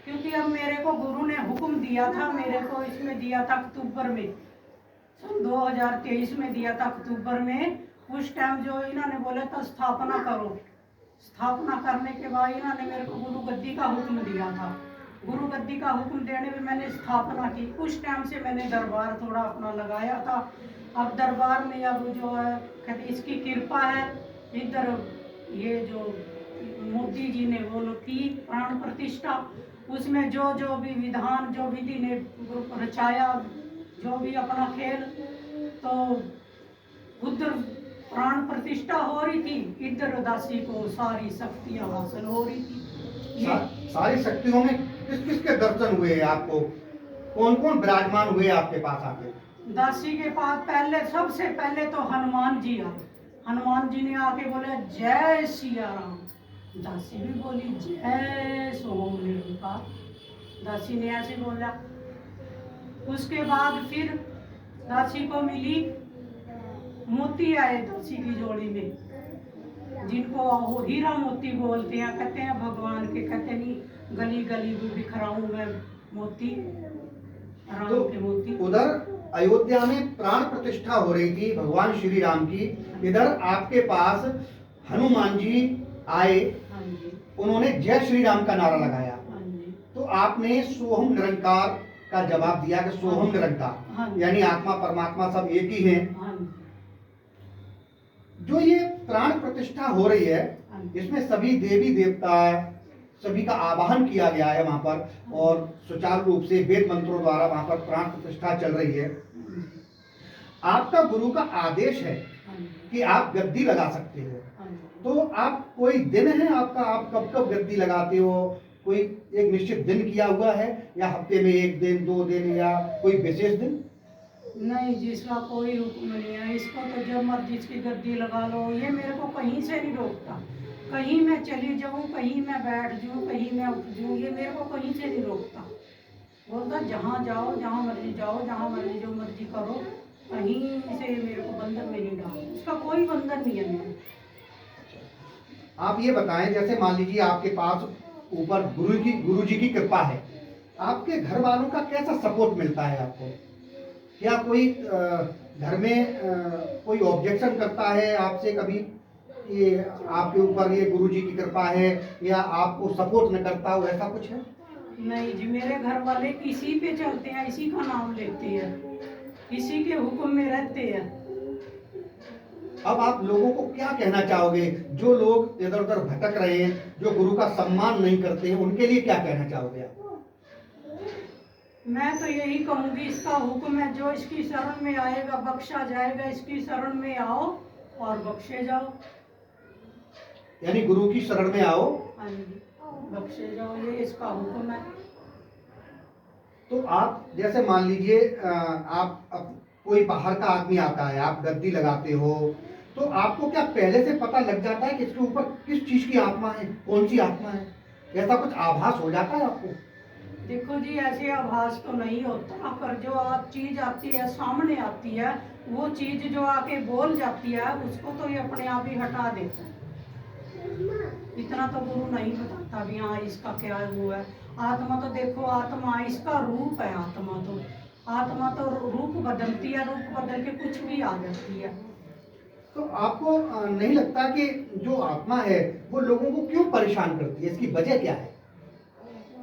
क्योंकि अब मेरे को गुरु ने हुक्म दिया था, मेरे को इसमें दिया था अक्टूबर में, सन 2023 में दिया था अक्टूबर में। उस टाइम जो इन्होंने बोला था स्थापना करो, स्थापना करने के बाद इन्होंने मेरे को गुरु गद्दी का हुक्म दिया था। गुरु गद्दी का हुक्म देने में मैंने स्थापना की। उस टाइम से मैंने दरबार थोड़ा अपना लगाया था। अब दरबार में अब जो है कहते इसकी कृपा है। इधर ये जो मोदी जी ने वो की प्राण प्रतिष्ठा, उसमें जो जो भी विधान जो विधि ने रचाया, जो भी अपना खेल, तो उधर प्राण प्रतिष्ठा हो रही थी, इधर दासी को सारी शक्तियां हासिल हो रही थी। सारी शक्तियों में किस किस के दर्शन हुए आपको? कौन कौन विराजमान हुए आपके पास आके? दासी के पास पहले सबसे पहले तो हनुमान जी आए। हनुमान जी ने आके बोले जय सिया राम। दासी भी बोली जय सोम निरंकार। दासी ने ऐसे बोला। उसके बाद फिर दासी को मिली मोती आए दासी की जोड़ी में, जिनको हीरा मोती बोलते हैं। कहते हैं भगवान के, कहते नहीं गली गली भी बिखराऊं मैं मोती, राम तो के मोती। उधर अयोध्या में प्राण प्रतिष्ठा हो रही थी भगवान श्री राम की, इधर आपके पास हनुमान जी आए, हाँ जी, उन्होंने जय श्री राम का नारा लगाया। हाँ जी, तो आपने सोहम निरंकार का जवाब दिया कि सोहम हाँ निरंकार, जी, यानी आत्मा परमात्मा सब एक ही हैं। हाँ जी, जो ये प्राण प्रतिष्ठा हो रही है, हाँ जी, इसमें सभी देवी देवता सभी का आवाहन किया गया है वहां पर, और सुचारू रूप से वेद मंत्रों द्वारा वहां पर प्राण प्रतिष्ठा चल रही है। आपका गुरु का आदेश है कि आप गद्दी लगा सकते हो, तो आप कोई दिन है आपका, आप कब कब गद्दी लगाते हो? कोई एक निश्चित दिन किया हुआ है, या हफ्ते में एक दिन, 2 दिन, या कोई विशेष दिन? नहीं, जिसका कोई हुक्म नहीं है। इसको तो जब मर्जी इसकी गद्दी लगा लो, ये मेरे को कहीं से नहीं रोकता। कहीं मैं चली जाऊं, कहीं मैं बैठ जाऊं, कहीं मैं उठ जाऊं, ये मेरे को कहीं से नहीं रोकता। बोलता जहाँ जाओ, जहाँ मर्जी जाओ, जहाँ मर्जी जो मर्जी करो, कहीं से मेरे को बंधन में नहीं डालो। इसका कोई बंधन नहीं है मेरे। आप ये बताएं, जैसे मान लीजिए आपके पास ऊपर गुरु जी की कृपा है, आपके घर वालों का कैसा सपोर्ट मिलता है आपको? क्या कोई घर में कोई ऑब्जेक्शन करता है आपसे कभी, ये आपके ऊपर ये गुरु जी की कृपा है, या आपको सपोर्ट न करता हो, ऐसा कुछ है? नहीं जी, मेरे घर वाले इसी पे चलते हैं, इसी का नाम लेते हैं, इसी के हुक्म में रहते हैं। अब आप लोगों को क्या कहना चाहोगे, जो लोग इधर उधर भटक रहे हैं, जो गुरु का सम्मान नहीं करते हैं, उनके लिए क्या कहना चाहोगे आप? मैं तो यही कहूंगी, इसका हुक्म है, जो इसकी शरण में आएगा बख्शा जाएगा। इसकी शरण में आओ और बख्शे जाओ। यानी गुरु की शरण में आओ। हाँ जी, बख्शे जाओ, ये इसका हुक्म है। तो आप जैसे मान लीजिए कोई बाहर का आदमी आता है, आप गद्दी लगाते हो, तो आपको क्या पहले से पता लग जाता है कि इसके ऊपर किस चीज की आत्मा है, कौन सी आत्मा है? ऐसा कुछ आभास हो जाता है आपको? देखो जी, ऐसे आभास तो नहीं होता, पर जो आप चीज आती है, सामने आती है, वो चीज जो आके बोल जाती है, उसको तो ये अपने आप ही हटा देता है। इतना तो गुरु नहीं बताता भी हाँ इसका क्या हुआ है। आत्मा तो देखो, आत्मा इसका रूप है। आत्मा तो रूप बदलती है, रूप बदल के कुछ भी आ जाती है। तो आपको नहीं लगता कि जो आत्मा है वो लोगों को क्यों परेशान करती है, इसकी वजह क्या है?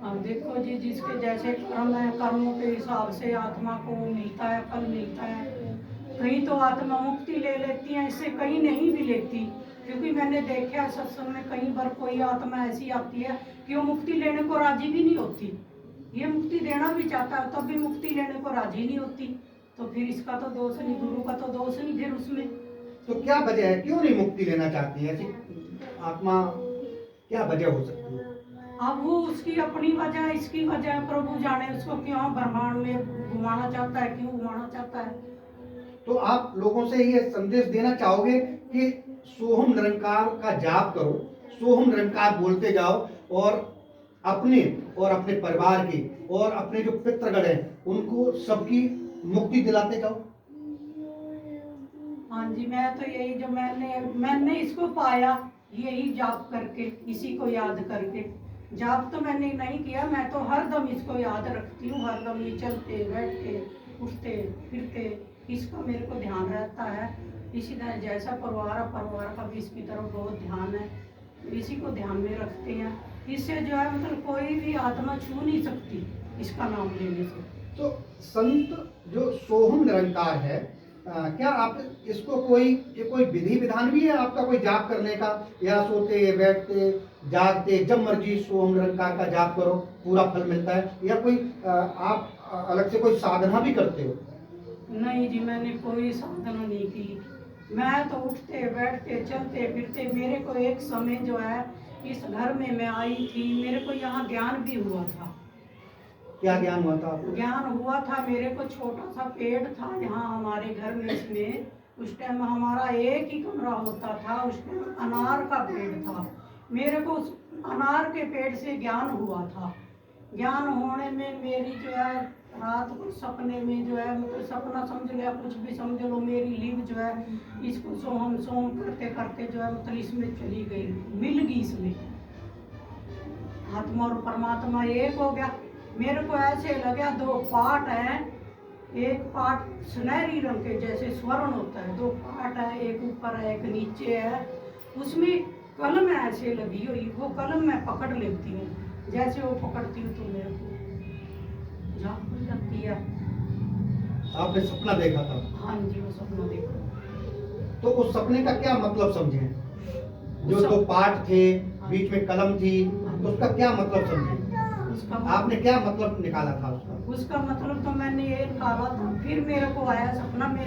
अब देखो जी, जिसके जैसे कर्म है, कर्मों के हिसाब से आत्मा को मिलता है, फल मिलता है। कहीं तो आत्मा मुक्ति ले लेती है, इससे कहीं नहीं भी लेती। क्योंकि मैंने देखा है सत्संग में कई बार कोई आत्मा ऐसी आती है कि वो मुक्ति लेने को राजी भी नहीं होती। ये मुक्ति देना भी चाहता है, तब भी मुक्ति लेने को राजी नहीं होती। तो फिर इसका तो दोष नहीं, गुरु का तो दोष नहीं फिर उसमें। तो क्या वजह है, क्यों नहीं मुक्ति लेना चाहती है ऐसी आत्मा? क्या वजह हो सकती है? अब वो उसकी अपनी वजह है, इसकी वजह है, प्रभु जाने उसको क्यों ब्रह्मांड में घुमाना चाहता है, क्यों घुमाना चाहता है। तो आप लोगों से ये संदेश देना चाहोगे कि सोहम निरंकार का जाप करो, सोहम निरंकार बोलते जाओ, और अपने परिवार की और अपने जो पितृगण हैं उनको सबकी मुक्ति दिलाते जाओ। हाँ जी, मैं तो यही, जो मैंने इसको पाया, यही जाप करके, इसी को याद करके, जाप तो मैंने नहीं किया, मैं तो हरदम इसको याद रखती हूँ, हरदम ये चलते बैठते उठते फिरते इसका मेरे को ध्यान रहता है। इसी तरह जैसा परिवार का भी इसकी तरफ बहुत ध्यान है, इसी को ध्यान में रखते हैं। इससे जो है मतलब कोई भी आत्मा छू नहीं सकती इसका नाम लेने से। तो संत जो सोहम निरंकार है, क्या आप इसको कोई विधि विधान भी है आपका, कोई जाप करने का, या सोते बैठते जागते जब मर्जी सोहम निरंकार का जाप करो पूरा फल मिलता है, या कोई आप अलग से कोई साधना भी करते हो? नहीं जी, मैंने कोई साधना नहीं की। मैं तो उठते बैठते चलते फिरते, मेरे को एक समय जो है इस घर में मैं आई थी, मेरे को यहाँ ज्ञान भी हुआ था। क्या ज्ञान हुआ था आपको? ज्ञान हुआ था, मेरे को छोटा सा पेड़ था यहाँ हमारे घर में, इसमें उस टाइम हमारा एक ही कमरा होता था, उस टाइम अनार का पेड़ था। मेरे को उस अनार के पेड़ से ज्ञान हुआ था। ज्ञान होने में मेरी जो है रात को सपने में जो है मतलब सपना समझ लिया, कुछ भी समझ लो, मेरी लीव जो है इसको सोहम सोहम करते करते जो है मतलब इसमें चली गई, मिल गई इसमें। आत्मा और परमात्मा एक हो गया। मेरे को ऐसे लगा दो पार्ट हैं, एक पार्ट सुनहरी रंग के जैसे स्वर्ण होता है, दो पार्ट है, एक ऊपर है एक नीचे है, उसमें कलम ऐसे लगी हुई, वो कलम मैं पकड़ लेती हूँ, जैसे वो पकड़ती हूँ तो मेरे को जाप खुल जाती है। आपने सपना देखा था? हाँ जी, वो सपना देखा। तो उस सपने का क्या मतलब समझे? जो उस दो पार्ट थे, बीच में कलम थी, तो उसका क्या मतलब समझे? उसका आपने क्या मतलब निकाला था उसका? उसका मतलब तो मैंने ये निकाला था, फिर मेरे को आया सपना, मेरे